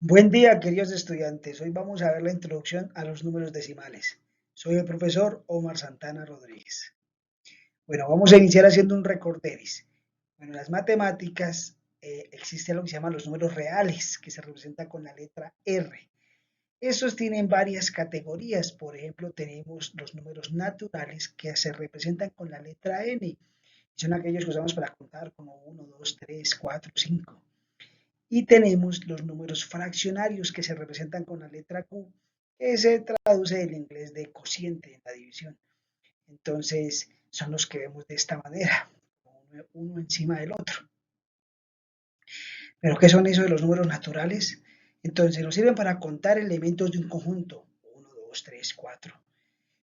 Buen día, queridos estudiantes. Hoy vamos a ver la introducción a los números decimales. Soy el profesor Omar Santana Rodríguez. Bueno, vamos a iniciar haciendo un recorderis. Bueno, en las matemáticas existe lo que se llama los números reales, que se representan con la letra R. Estos tienen varias categorías. Por ejemplo, tenemos los números naturales que se representan con la letra N. Son aquellos que usamos para contar como 1, 2, 3, 4, 5. Y tenemos los números fraccionarios que se representan con la letra Q, que se traduce del inglés de cociente en la división. Entonces, son los que vemos de esta manera, uno encima del otro. ¿Pero qué son esos de los números naturales? Entonces, nos sirven para contar elementos de un conjunto. Uno, 2, 3, 4.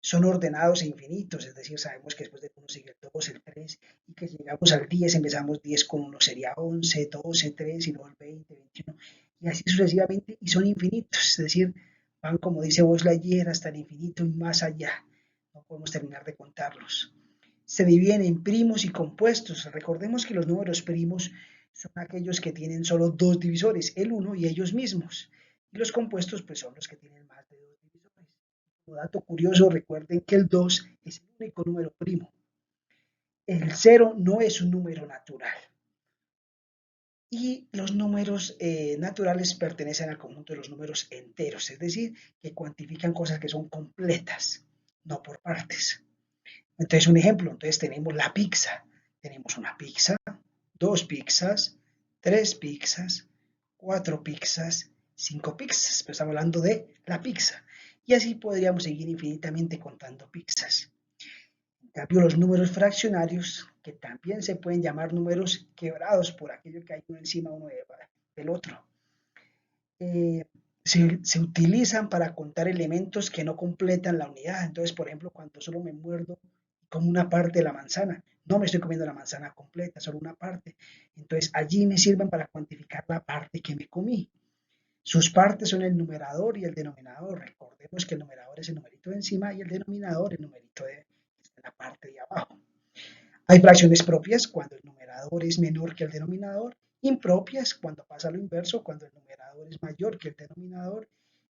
Son ordenados e infinitos, es decir, sabemos que después de 1 sigue el 2, el 3, y que llegamos al 10, empezamos 10 con 1 sería 11, 12, 3, y luego el 20, 21, y así sucesivamente, y son infinitos, es decir, van como dice Buzz Lightyear hasta el infinito y más allá, no podemos terminar de contarlos. Se dividen en primos y compuestos, recordemos que los números primos son aquellos que tienen solo dos divisores, el 1 y ellos mismos, y los compuestos pues son los que tienen más de dos divisores. Como dato curioso, recuerden que el 2 es el único número primo. El cero no es un número natural. Y los números naturales pertenecen al conjunto de los números enteros, es decir, que cuantifican cosas que son completas, no por partes. Entonces, un ejemplo, entonces tenemos la pizza. Tenemos una pizza, dos pizzas, tres pizzas, cuatro pizzas, cinco pizzas. Pero estamos hablando de la pizza. Y así podríamos seguir infinitamente contando pizzas. En cambio, los números fraccionarios, que también se pueden llamar números quebrados por aquello que hay uno encima uno del otro, eh, se utilizan para contar elementos que no completan la unidad. Entonces, por ejemplo, cuando solo me muerdo como una parte de la manzana, no me estoy comiendo la manzana completa, solo una parte. Entonces, allí me sirven para cuantificar la parte que me comí. Sus partes son el numerador y el denominador. Recordemos que el numerador es el numerito de encima y el denominador el numerito de la parte de abajo. Hay fracciones propias cuando el numerador es menor que el denominador, impropias cuando pasa lo inverso, cuando el numerador es mayor que el denominador,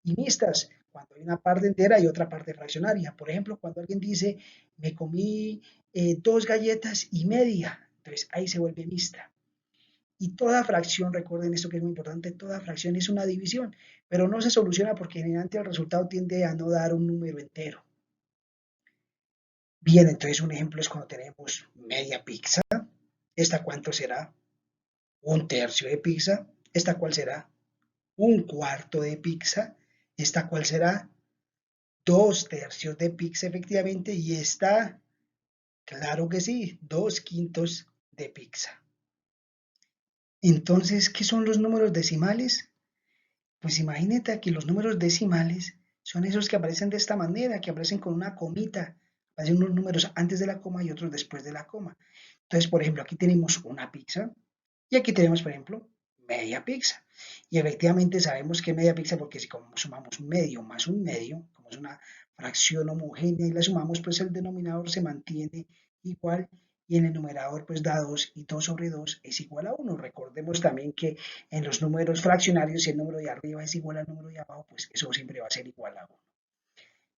y mixtas cuando hay una parte entera y otra parte fraccionaria. Por ejemplo, cuando alguien dice, me comí dos galletas y media, entonces ahí se vuelve mixta. Y toda fracción, recuerden esto que es muy importante, toda fracción es una división, pero no se soluciona porque generalmente el resultado tiende a no dar un número entero. Bien, entonces un ejemplo es cuando tenemos media pizza. ¿Esta cuánto será? Un tercio de pizza. ¿Esta cuál será? Un cuarto de pizza. ¿Esta cuál será? Dos tercios de pizza, efectivamente. Y esta, claro que sí, dos quintos de pizza. Entonces, ¿qué son los números decimales? Pues imagínate que los números decimales son esos que aparecen de esta manera, que aparecen con una comita. Hay unos números antes de la coma y otros después de la coma. Entonces, por ejemplo, aquí tenemos una pizza y aquí tenemos, por ejemplo, media pizza. Y efectivamente sabemos que media pizza porque si como sumamos medio más un medio, como es una fracción homogénea y la sumamos, pues el denominador se mantiene igual y en el numerador pues da 2 y 2 sobre 2 es igual a 1. Recordemos también que en los números fraccionarios si el número de arriba es igual al número de abajo, pues eso siempre va a ser igual a 1.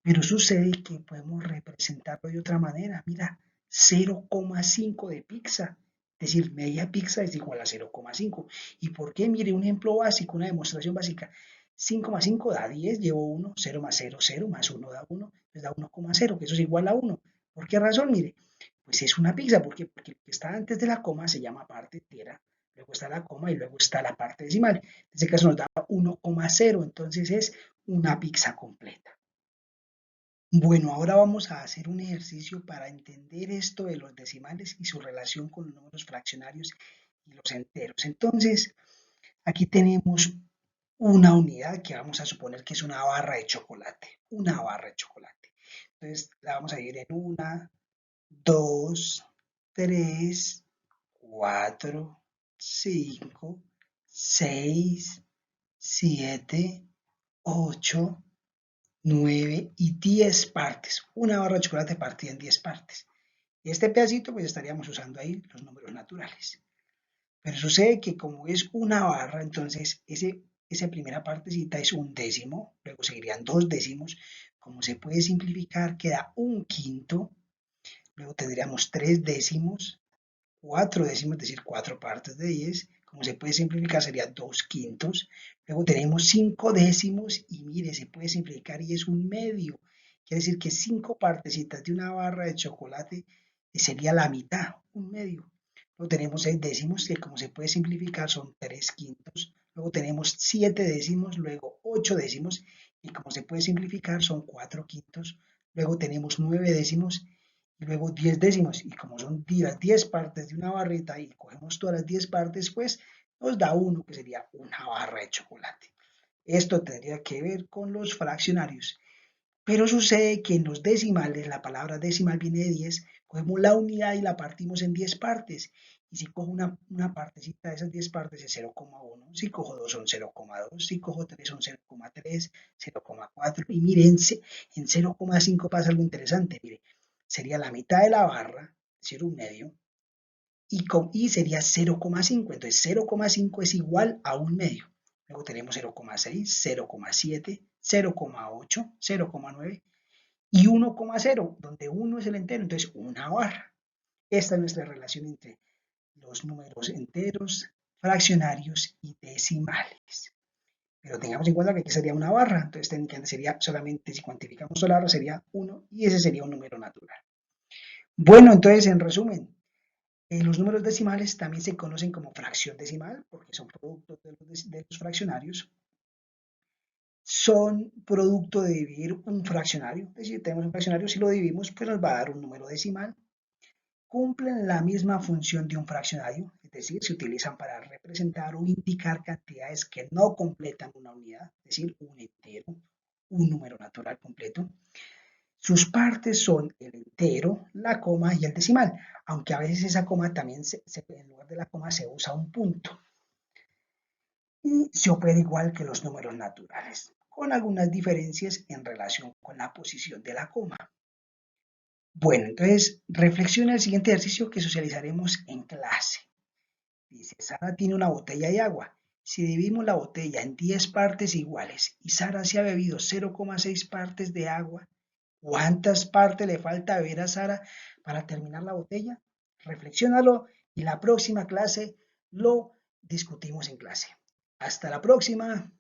Pero sucede que podemos representarlo de otra manera. Mira, 0,5 de pizza. Es decir, media pizza es igual a 0,5. ¿Y por qué? Mire, un ejemplo básico, una demostración básica. 5 más 5 da 10, llevo 1, 0 más 0, 0 más 1 da 1, pues da 1,0, que eso es igual a 1. ¿Por qué razón? Mire, pues es una pizza, ¿por qué? Porque lo que está antes de la coma se llama parte entera, luego está la coma y luego está la parte decimal. En este caso nos da 1,0, entonces es una pizza completa. Bueno, ahora vamos a hacer un ejercicio para entender esto de los decimales y su relación con los números fraccionarios y los enteros. Entonces, aquí tenemos una unidad que vamos a suponer que es una barra de chocolate, una barra de chocolate. Entonces, la vamos a dividir en una, dos, tres, cuatro, cinco, seis, siete, ocho, 9 y 10 partes. Una barra de chocolate partida en 10 partes. Y este pedacito pues estaríamos usando ahí los números naturales. Pero sucede que como es una barra, entonces ese esa primera partecita es un décimo, luego seguirían dos décimos, como se puede simplificar queda un quinto, luego tendríamos tres décimos, cuatro décimos, es decir, cuatro partes de 10, como se puede simplificar sería dos quintos, luego tenemos cinco décimos y mire, se puede simplificar y es un medio, quiere decir que cinco partecitas de una barra de chocolate sería la mitad, un medio. Luego tenemos seis décimos, que como se puede simplificar son tres quintos, luego tenemos siete décimos, luego ocho décimos, y como se puede simplificar son cuatro quintos, luego tenemos nueve décimos, y luego 10 décimos, y como son las 10 partes de una barrita y cogemos todas las 10 partes, pues nos da uno, que sería una barra de chocolate. Esto tendría que ver con los fraccionarios, pero sucede que en los decimales, la palabra decimal viene de 10, cogemos la unidad y la partimos en 10 partes, y si cojo una partecita de esas 10 partes es 0,1, si cojo dos son 0,2, si cojo tres son 0,3, 0,4, y miren, en 0,5 pasa algo interesante, mire, sería la mitad de la barra, es decir, un medio, y sería 0,5. Entonces 0,5 es igual a un medio. Luego tenemos 0,6, 0,7, 0,8, 0,9 y 1,0, donde 1 es el entero, entonces una barra. Esta es nuestra relación entre los números enteros, fraccionarios y decimales. Pero tengamos en cuenta que aquí sería una barra, entonces técnicamente sería solamente, si cuantificamos la barra, sería 1 y ese sería un número natural. Bueno, entonces en resumen, los números decimales también se conocen como fracción decimal porque son productos de los fraccionarios. Son producto de dividir un fraccionario, es decir, tenemos un fraccionario, si lo dividimos, pues nos va a dar un número decimal. Cumplen la misma función de un fraccionario, es decir, se utilizan para representar o indicar cantidades que no completan una unidad, es decir, un entero, un número natural completo. Sus partes son el entero, la coma y el decimal, aunque a veces esa coma también, en lugar de la coma, se usa un punto. Y se opera igual que los números naturales, con algunas diferencias en relación con la posición de la coma. Bueno, entonces, reflexiona el siguiente ejercicio que socializaremos en clase. Dice, Sara tiene una botella de agua. Si dividimos la botella en 10 partes iguales y Sara se ha bebido 0,6 partes de agua, ¿cuántas partes le falta beber a Sara para terminar la botella? Reflexiónalo y la próxima clase lo discutimos en clase. Hasta la próxima.